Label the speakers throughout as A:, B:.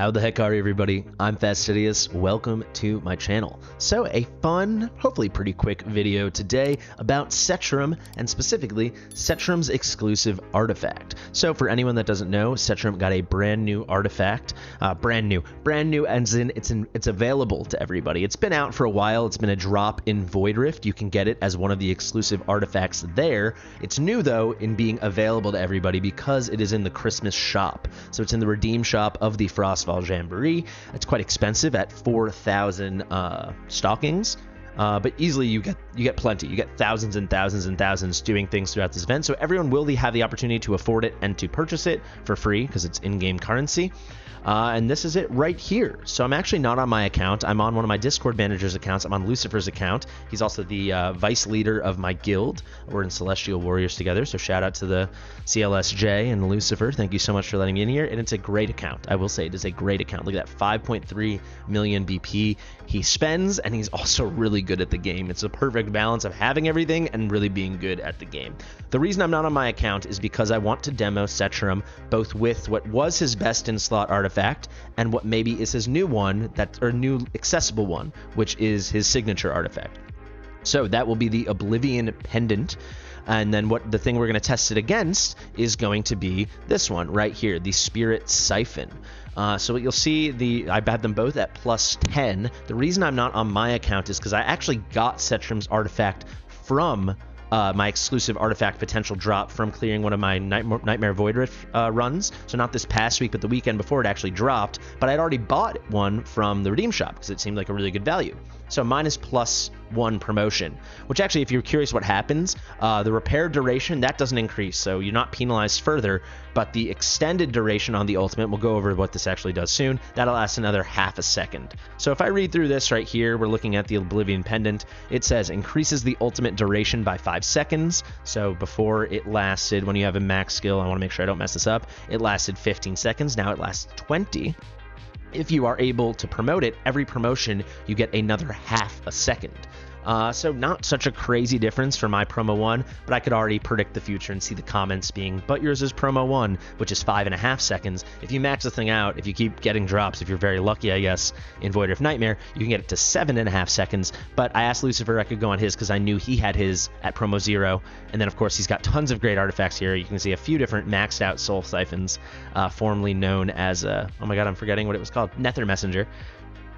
A: How the heck are you, everybody? I'm Fastidious. Welcome to my channel. So a fun, hopefully pretty quick video today about Setrum, and specifically Setrum's exclusive artifact. So for anyone that doesn't know, Setrum got a brand new artifact. Brand new as in it's available to everybody. It's been out for a while. It's been a drop in Void Rift. You can get it as one of the exclusive artifacts there. It's new though in being available to everybody because it is in the Christmas shop. So it's in the redeem shop of the Frostfall Jamboree. It's quite expensive at 4,000 stockings. But easily you get plenty. You get thousands and thousands and thousands doing things throughout this event. So everyone will have the opportunity to afford it and to purchase it for free because it's in-game currency. And this is it right here. So I'm actually not on my account. I'm on one of my Discord manager's accounts. I'm on Lucifer's account. He's also the vice leader of my guild. We're in Celestial Warriors together. So shout out to the CLSJ and Lucifer. Thank you so much for letting me in here. And it's a great account. I will say it is a great account. Look at that, 5.3 million BP he spends, and he's also really good at the game. It's a perfect balance of having everything and really being good at the game. The reason I'm not on my account is because I want to demo Setrum both with what was his best in slot artifact and what maybe is his new one, new accessible one, which is his signature artifact. So that will be the Oblivion Pendant. And then the thing we're going to test it against is going to be this one right here, the Spirit Syphon. So what you'll see, I've had them both at +10. The reason I'm not on my account is because I actually got Setrum's artifact from my exclusive artifact potential drop from clearing one of my Nightmare Void Rift runs. So not this past week, but the weekend before it actually dropped. But I'd already bought one from the redeem shop because it seemed like a really good value. So mine is +1 promotion, which actually, if you're curious what happens, the repair duration, that doesn't increase, so you're not penalized further, but the extended duration on the ultimate, we'll go over what this actually does soon, that'll last another half a second. So if I read through this right here, we're looking at the Oblivion Pendant. It says, increases the ultimate duration by 5 seconds. So before it lasted, when you have a max skill, I want to make sure I don't mess this up, it lasted 15 seconds, now it lasts 20. If you are able to promote it, every promotion you get another half a second. So not such a crazy difference for my promo 1, but I could already predict the future and see the comments being, but yours is promo 1, which is 5.5 seconds. If you max the thing out, if you keep getting drops, if you're very lucky, I guess, in Void Rift Nightmare, you can get it to 7.5 seconds. But I asked Lucifer I could go on his because I knew he had his at promo 0. And then, of course, he's got tons of great artifacts here. You can see a few different maxed out soul siphons, formerly known as, oh my god, I'm forgetting what it was called, Nether Messenger.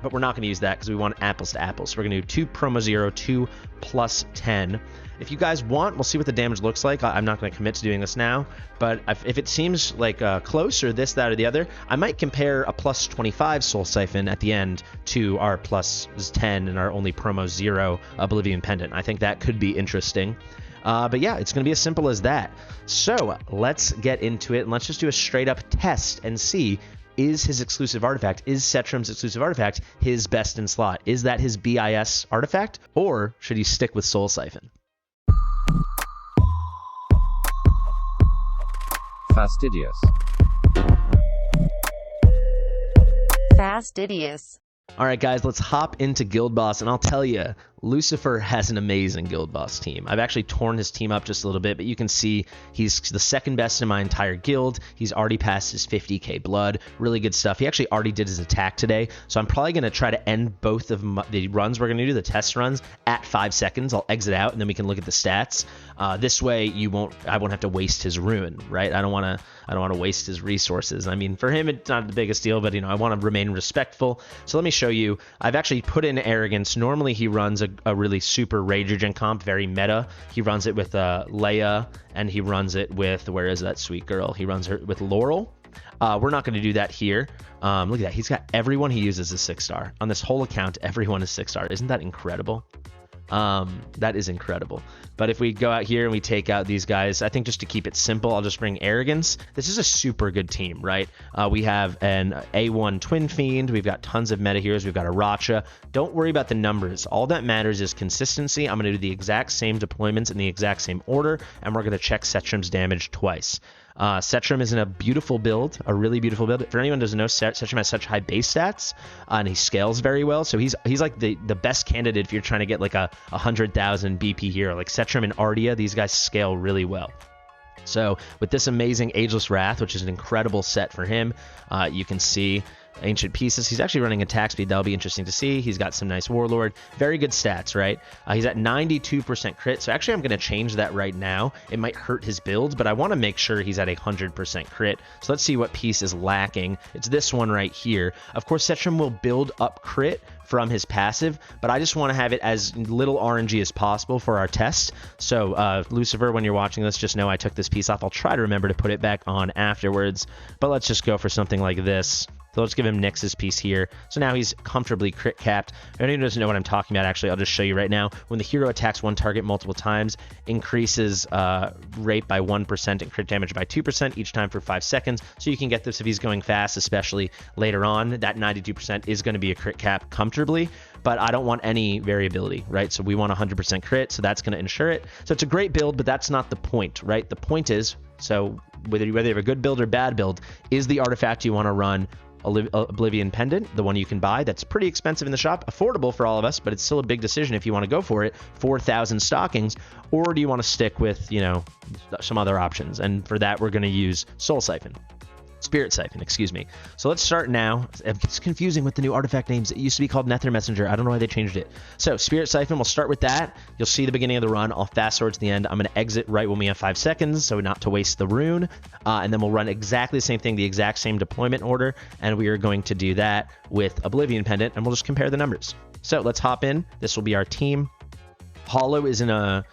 A: But we're not going to use that because we want apples to apples. So we're going to do 2 promo 0, 2 +10. If you guys want, we'll see what the damage looks like. I'm not going to commit to doing this now, but if it seems like close or this, that, or the other, I might compare a +25 Soul Siphon at the end to our +10 and our only promo 0 Oblivion Pendant. I think that could be interesting. But yeah, it's going to be as simple as that. So let's get into it, and let's just do a straight up test and see, is his exclusive artifact, is Setrum's exclusive artifact his best in slot? Is that his BIS artifact, or should he stick with Soul Siphon?
B: Fastidious.
C: Fastidious.
A: All right, guys, let's hop into Guild Boss, and I'll tell you, Lucifer has an amazing Guild Boss team. I've actually torn his team up just a little bit, but you can see he's the second best in my entire guild. He's already passed his 50k blood. Really good stuff. He actually already did his attack today, so I'm probably going to try to end both of the runs we're going to do, the test runs, at 5 seconds. I'll exit out, and then we can look at the stats. This way, I won't have to waste his rune, right? I don't want to waste his resources. I mean, for him, it's not the biggest deal, but I want to remain respectful. So let me show you. I've actually put in Arrogance. Normally, he runs a really super Rageogen comp, very meta. He runs it with Leia, and he runs it with, where is that sweet girl? He runs her with Laurel. We're not going to do that here. Look at that. He's got everyone he uses as 6-star. On this whole account, everyone is 6-star. Isn't that incredible? That is incredible. But if we go out here and we take out these guys, I think just to keep it simple, I'll just bring Arrogance. This is a super good team, right? We have an A1 Twin Fiend. We've got tons of meta heroes. We've got a Racha. Don't worry about the numbers. All that matters is consistency. I'm going to do the exact same deployments in the exact same order, and we're going to check Setrum's damage twice. Setrum is in a beautiful build, a really beautiful build. For anyone who doesn't know, Setrum has such high base stats, and he scales very well. So he's like the best candidate if you're trying to get like a 100,000 BP hero. Like Setrum and Ardia, these guys scale really well. So with this amazing Ageless Wrath, which is an incredible set for him, you can see ancient pieces. He's actually running attack speed. That'll be interesting to see. He's got some nice warlord. Very good stats, right? He's at 92% crit. So actually, I'm going to change that right now. It might hurt his build, but I want to make sure he's at 100% crit. So let's see what piece is lacking. It's this one right here. Of course, Setrum will build up crit from his passive, but I just want to have it as little RNG as possible for our test. So Lucifer, when you're watching this, just know I took this piece off. I'll try to remember to put it back on afterwards, but let's just go for something like this. So let's give him Nyx's piece here. So now he's comfortably crit capped. If anyone doesn't know what I'm talking about, actually, I'll just show you right now. When the hero attacks one target multiple times, increases rate by 1% and crit damage by 2% each time for 5 seconds. So you can get this if he's going fast, especially later on. That 92% is going to be a crit cap comfortably, but I don't want any variability, right? So we want 100% crit, so that's going to ensure it. So it's a great build, but that's not the point, right? The point is, so whether you have a good build or bad build, is the artifact you want to run Oblivion Pendant, the one you can buy that's pretty expensive in the shop, affordable for all of us, but it's still a big decision if you want to go for it, 4,000 stockings, or do you want to stick with, you know, some other options? And for that, we're going to use Spirit Syphon, excuse me. So let's start now. It's confusing with the new artifact names. It used to be called Nether Messenger. I don't know why they changed it. So Spirit Syphon, we'll start with that. You'll see the beginning of the run. I'll fast forward to the end. I'm going to exit right when we have 5 seconds, so not to waste the rune. And then we'll run exactly the same thing, the exact same deployment order. And we are going to do that with Oblivion Pendant, and we'll just compare the numbers. So let's hop in. This will be our team. Hollow is in a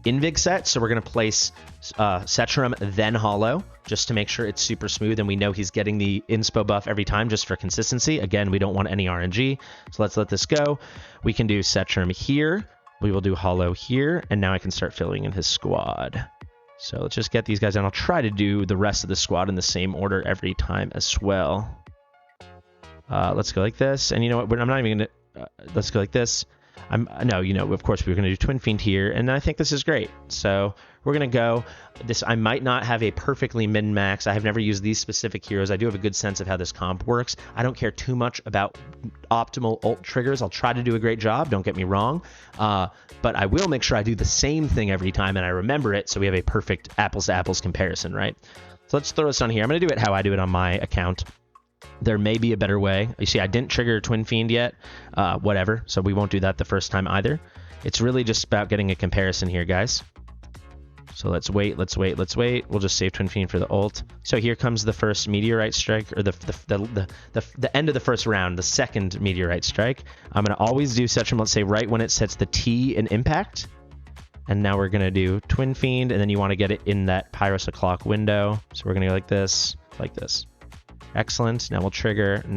A: Invig set, so we're going to place Setrum, then Hollow, just to make sure it's super smooth, and we know he's getting the inspo buff every time just for consistency. Again, we don't want any RNG, so let's let this go. We can do Setrum here, we will do Hollow here, and now I can start filling in his squad. So let's just get these guys, and I'll try to do the rest of the squad in the same order every time as well. Let's go like this, and you know what, I'm not even going to, let's go like this. No, you know, of course, we're going to do Twin Fiend here, and I think this is great. So we're going to go this. I might not have a perfectly min-max. I have never used these specific heroes. I do have a good sense of how this comp works. I don't care too much about optimal ult triggers. I'll try to do a great job, don't get me wrong, but I will make sure I do the same thing every time and I remember it, so we have a perfect apples-to-apples comparison, right? So let's throw this on here. I'm going to do it how I do it on my account. There may be a better way. You see, I didn't trigger Twin Fiend yet, whatever, so we won't do that the first time either. It's really just about getting a comparison here, guys. So let's wait. We'll just save Twin Fiend for the ult. So here comes the first meteorite strike, or the end of the first round, the second meteorite strike. I'm going to always do Setrum, let's say, right when it sets the T in impact. And now we're going to do Twin Fiend, and then you want to get it in that Pyros o'clock window. So we're going to go like this, like this. Excellent. Now we'll trigger. And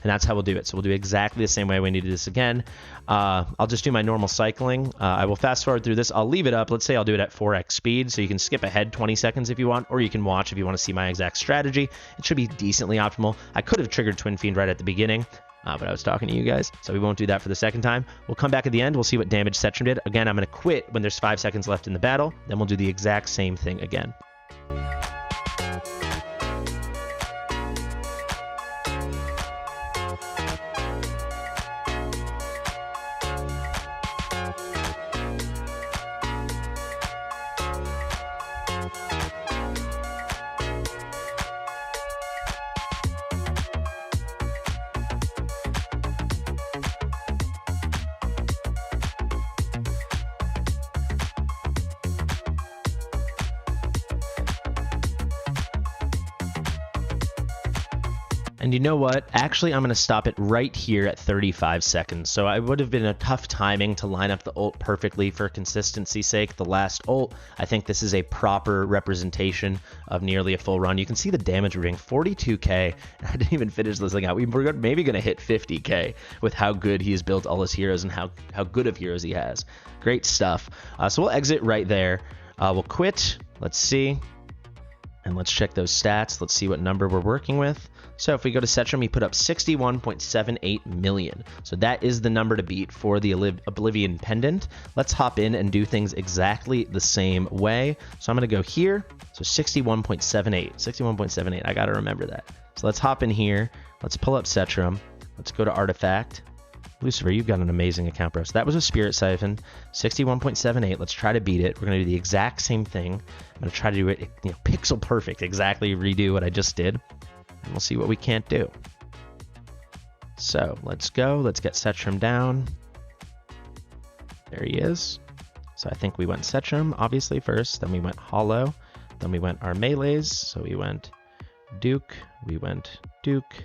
A: that's how we'll do it. So we'll do exactly the same way we need to do this again. I'll just do my normal cycling. I will fast forward through this. I'll leave it up. Let's say I'll do it at 4x speed. So you can skip ahead 20 seconds if you want, or you can watch if you want to see my exact strategy. It should be decently optimal. I could have triggered Twin Fiend right at the beginning, but I was talking to you guys, so we won't do that for the second time. We'll come back at the end. We'll see what damage Setrum did. Again, I'm going to quit when there's 5 seconds left in the battle. Then we'll do the exact same thing again. And you know what? Actually, I'm going to stop it right here at 35 seconds. So it would have been a tough timing to line up the ult perfectly for consistency's sake. The last ult, I think this is a proper representation of nearly a full run. You can see the damage we're doing, 42k. I didn't even finish this thing out. We're maybe going to hit 50k with how good he's built all his heroes and how good of heroes he has. Great stuff. So we'll exit right there. We'll quit. Let's see. And let's check those stats. Let's see what number we're working with. So if we go to Setrum, he put up 61.78 million. So that is the number to beat for the Oblivion Pendant. Let's hop in and do things exactly the same way. So I'm going to go here. So 61.78. 61.78. I got to remember that. So let's hop in here. Let's pull up Setrum. Let's go to Artifact. Lucifer, you've got an amazing account, bro. So that was a Spirit Syphon, 61.78. Let's try to beat it. We're going to do the exact same thing. I'm going to try to do it, pixel perfect, exactly redo what I just did. We'll see what we can't do. So let's go. Let's get Setrum down. There he is. So I think we went Setrum, obviously, first. Then we went Hollow. Then we went our melees. So we went Duke. We went Duke.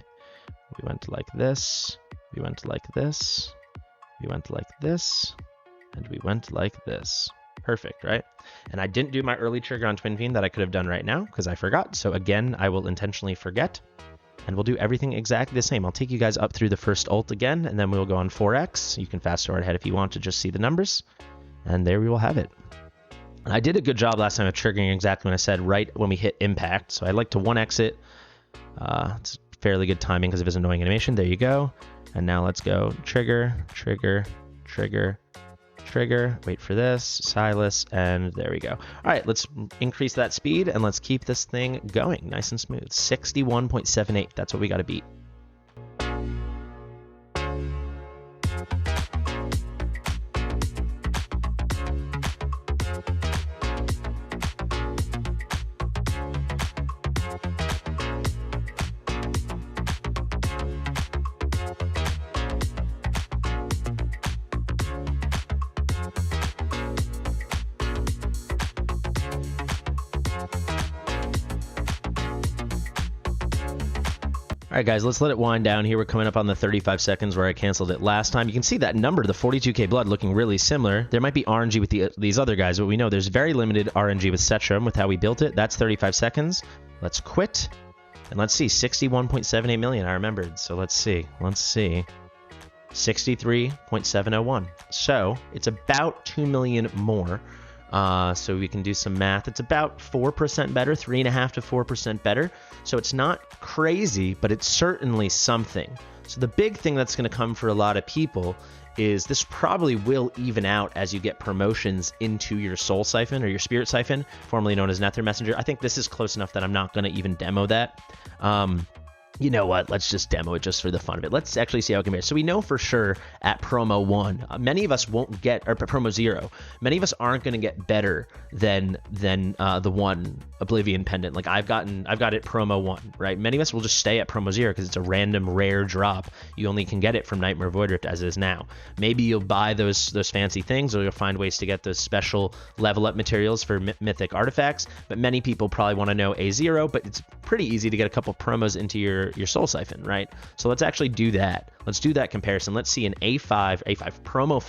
A: We went like this. We went like this. We went like this. And we went like this. Perfect, right? And I didn't do my early trigger on Twin Fiend that I could have done right now because I forgot. So again, I will intentionally forget. And we'll do everything exactly the same. I'll take you guys up through the first ult again, and then we'll go on 4x. You can fast forward ahead if you want to just see the numbers. And there we will have it. And I did a good job last time of triggering exactly when I said right when we hit impact. So I like to 1x it. It's fairly good timing because of his annoying animation. There you go. And now let's go trigger, trigger, trigger, trigger, wait for this, Silas, and there we go. All right, let's increase that speed and let's keep this thing going nice and smooth. 61.78, that's what we got to beat. All right, guys, let's let it wind down here. We're coming up on the 35 seconds where I canceled it last time. You can see that number, the 42k blood, looking really similar. There might be RNG with these other guys, but we know there's very limited RNG with Setrum with how we built it. That's 35 seconds. Let's quit. And let's see, 61.78 million, I remembered. So let's see. 63.701. So it's about 2 million more. So we can do some math. It's about 4% better, 3.5 to 4% better. So it's not crazy, but it's certainly something. So the big thing that's going to come for a lot of people is this probably will even out as you get promotions into your Soul Syphon or your Spirit Syphon, formerly known as Nether Messenger. I think this is close enough that I'm not going to even demo that. You know what? Let's just demo it just for the fun of it. Let's actually see how it compares. So we know for sure at promo 1, many of us won't get, or promo 0, many of us aren't going to get better than the 1 Oblivion Pendant. Like I've got it promo 1, right? Many of us will just stay at promo 0 because it's a random rare drop. You only can get it from Nightmare Void Rift as is now. Maybe you'll buy those fancy things, or you'll find ways to get those special level up materials for mythic artifacts. But many people probably want to know A0, but it's pretty easy to get a couple promos into your Soul Syphon, right? So let's actually do that. Let's do that comparison. Let's see an A5 promo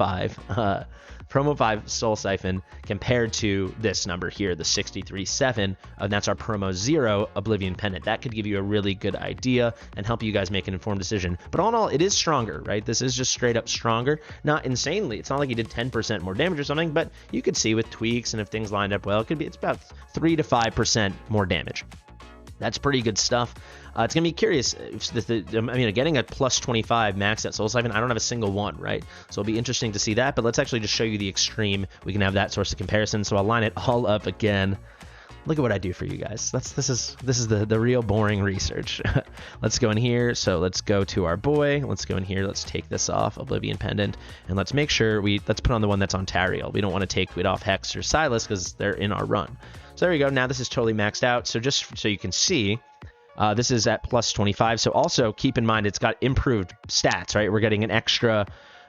A: 5 Soul Syphon compared to this number here, the 63.7, and that's our promo 0 Oblivion Pendant. That could give you a really good idea and help you guys make an informed decision. But all in all, it is stronger, right? This is just straight up stronger. Not insanely. It's not like you did 10% more damage or something, but you could see with tweaks and if things lined up well, it's about 3 to 5% more damage. That's pretty good stuff. It's going to be curious. Getting a plus 25 max at Soul Syphon, I don't have a single one, right? So it'll be interesting to see that, but let's actually just show you the extreme. We can have that source of comparison. So I'll line it all up again. Look at what I do for you guys. This is the real boring research. Let's go in here. So let's go to our boy. Let's go in here. Let's take this off, Oblivion Pendant, and let's make sure let's put on the one that's on Tariel. We don't want to take it off Hex or Silas because they're in our run. So there we go. Now this is totally maxed out. So just so you can see, this is at plus 25. So also keep in mind it's got improved stats, right? We're getting an extra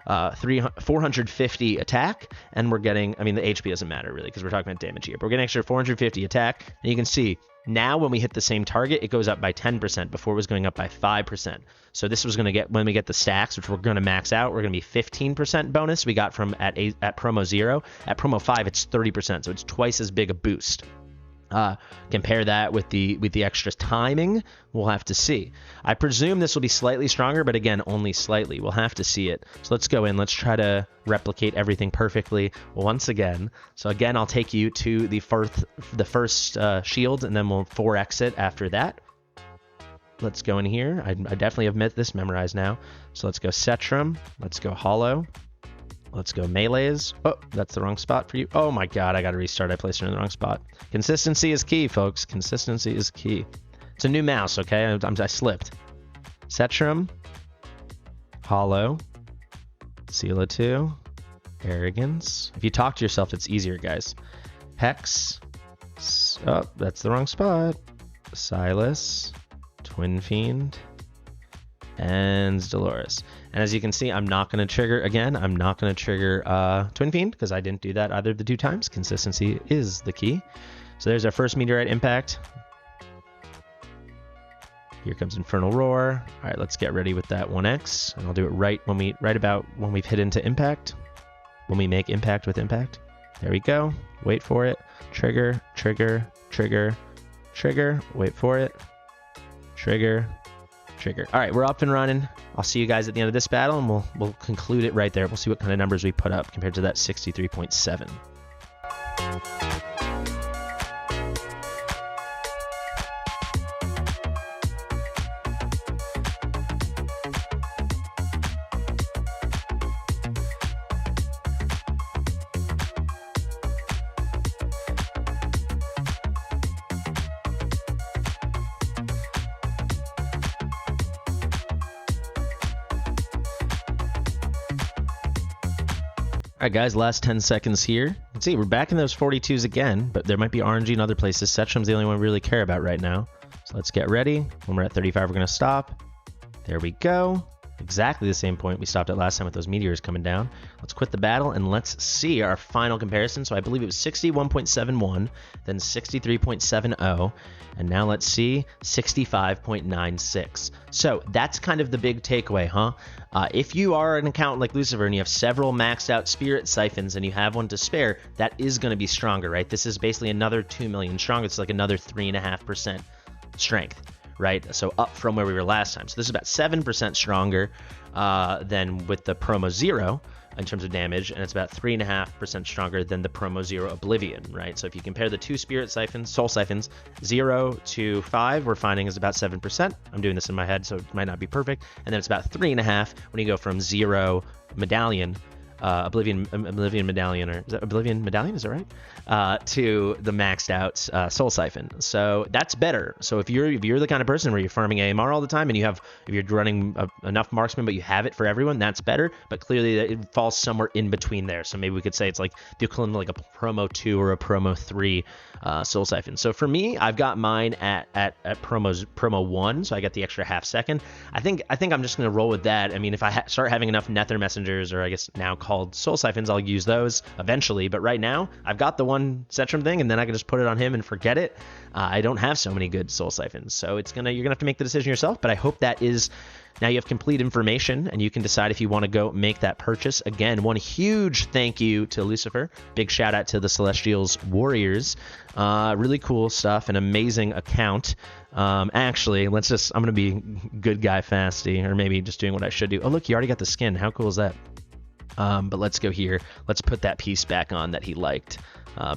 A: 450 attack, and we're getting, the HP doesn't matter really because we're talking about damage here, but we're getting extra 450 attack, and you can see now when we hit the same target, it goes up by 10%. Before it was going up by 5%. So this was going to get, when we get the stacks, which we're going to max out, we're going to be 15% bonus we got from at promo 0. At promo 5, it's 30%, so it's twice as big a boost. Compare that with the extra timing. We'll have to see. I presume this will be slightly stronger, but again, only slightly. We'll have to see it. So let's go in. Let's try to replicate everything perfectly once again. So again, I'll take you to the first shield, and then we'll 4x it after that. Let's go in here. I definitely have this memorized now. So let's go Setrum. Let's go Hollow. Let's go melees. Oh, that's the wrong spot for you. Oh my god, I gotta restart. I placed it in the wrong spot. Consistency is key, folks. Consistency is key. It's a new mouse, okay? I slipped. Setrum. Hollow. Sela 2. Arrogance. If you talk to yourself, it's easier, guys. Hex. Oh, that's the wrong spot. Silas. Twin Fiend, and Dolores. And as you can see, I'm not going to trigger again. I'm not going to trigger Twin Fiend because I didn't do that either of the 2 times. Consistency is the key. So there's our first meteorite impact. Here comes Infernal Roar. All right, let's get ready with that 1x, and I'll do it right about when we've hit into impact. When we make impact with impact. There we go. Wait for it. Trigger, trigger, trigger, trigger. Wait for it. Trigger, trigger. All right, we're up and running. I'll see you guys at the end of this battle, and we'll conclude it right there. We'll see what kind of numbers we put up compared to that 63.7. All right, guys, last 10 seconds here. You can see we're back in those 42s again, but there might be RNG in other places. Setrum's the only one we really care about right now. So let's get ready. When we're at 35, we're going to stop. There we go. Exactly the same point we stopped at last time with those meteors coming down. Let's quit the battle, and let's see our final comparison. So I believe it was 61.71, then 63.70, and now let's see 65.96. So that's kind of the big takeaway, huh? If you are an accountant like Lucifer and you have several maxed out Spirit Syphons and you have one to spare, that is going to be stronger, right? This is basically another 2 million stronger. It's like another 3.5% strength, right? So up from where we were last time. So this is about 7% stronger than with the Promo 0 in terms of damage, and it's about 3.5% stronger than the Promo 0 Oblivion, right? So if you compare the 2 Spirit Syphons, Soul Syphons, 0 to 5, we're finding is about 7%. I'm doing this in my head, so it might not be perfect. And then it's about 3.5 when you go from 0 Medallion, Oblivion Medallion, or is that Oblivion Medallion? Is that right? To the maxed out Soul Syphon. So that's better. So if you're the kind of person where you're farming AMR all the time and if you're running enough marksman but you have it for everyone, that's better. But clearly it falls somewhere in between there. So maybe we could say it's like the equivalent of like a Promo 2 or a Promo 3 Soul Syphon. So for me, I've got mine at Promo 1, so I get the extra half second. I think I'm just gonna roll with that. I mean, if I start having enough Nether Messengers, or I guess now called Soul Syphons, I'll use those eventually. But right now, I've got the one Setrum thing, and then I can just put it on him and forget it. I don't have so many good Soul Syphons, so you're gonna have to make the decision yourself. But I hope that is. Now you have complete information, and you can decide if you want to go make that purchase. Again, one huge thank you to Lucifer. Big shout out to the Celestials Warriors. Really cool stuff, an amazing account. Actually, I'm going to be good guy Fasty, or maybe just doing what I should do. Oh, look, you already got the skin. How cool is that? But let's go here. Let's put that piece back on that he liked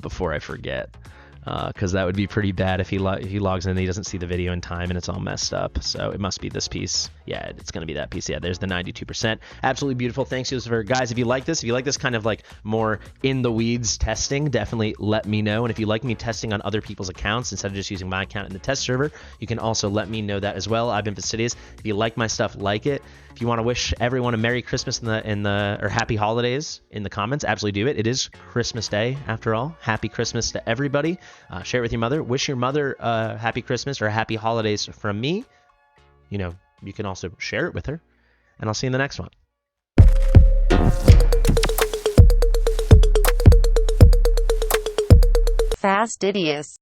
A: before I forget. Because that would be pretty bad if he logs in and he doesn't see the video in time and it's all messed up. So it must be this piece. Yeah, it's going to be that piece. Yeah, there's the 92%. Absolutely beautiful. Thanks, Lucifer. Guys, if you like this kind of like more in the weeds testing, definitely let me know. And if you like me testing on other people's accounts instead of just using my account in the test server, you can also let me know that as well. I've been Fastidious. If you like my stuff, like it. If you want to wish everyone a Merry Christmas or Happy Holidays in the comments, absolutely do it. It is Christmas Day after all. Happy Christmas to everybody. Share it with your mother. Wish your mother Happy Christmas or Happy Holidays from me. You know, you can also share it with her. And I'll see you in the next one.
B: Fastidious.